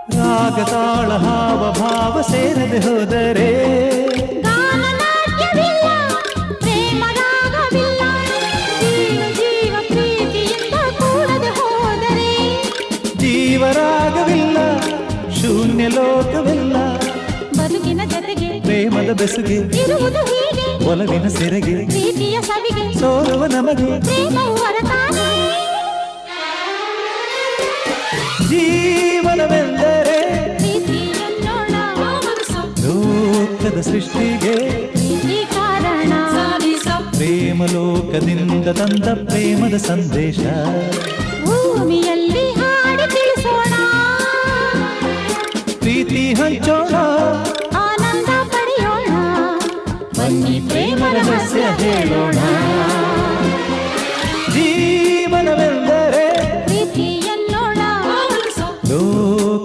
ರಾಗ ತಾಳ ಹಾವ ಭಾವ ಸೇರದೆ ಹೋದರೆ ಗಾನನಾಟ್ಯವಿಲ್ಲ, ಪ್ರೇಮ ರಾಗವಿಲ್ಲ, ಜೀವ ಜೀವ ಪ್ರೀತಿಯಿಂದ ಕೂಡದೆ ಹೋದರೆ ಜೀವರಾಗವಿಲ್ಲ, ಶೂನ್ಯ ಲೋಕವಿಲ್ಲ, ಬದುಕಿನ ಜೊತೆಗೆ ಪ್ರೇಮದ ಬೆಸುಗೆ ಇರುವುದು ಹೀಗೆ, ಒಲವಿನ ಸೆರೆಗೆ ಪ್ರೀತಿಯ ಸವಿಗೆ ಸೋಲುವ ನಮಗೆ ಪ್ರೇಮವು ಹೊರತಾನೆ. ಜೀವನವೆಂದರೆ ಪ್ರೀತಿಯನ್ನೋಣ ಲೋಕದ ಸೃಷ್ಟಿಗೆ ಪ್ರೀತಿ ಕಾರಣ, ಪ್ರೇಮ ಲೋಕದಿಂದ ತಂದ ಪ್ರೇಮದ ಸಂದೇಶ ಭೂಮಿಯಲ್ಲಿ ಹಾಡಿ ತಿಳಿಸೋಣ, ಪ್ರೀತಿ ಹಂಚೋಣ.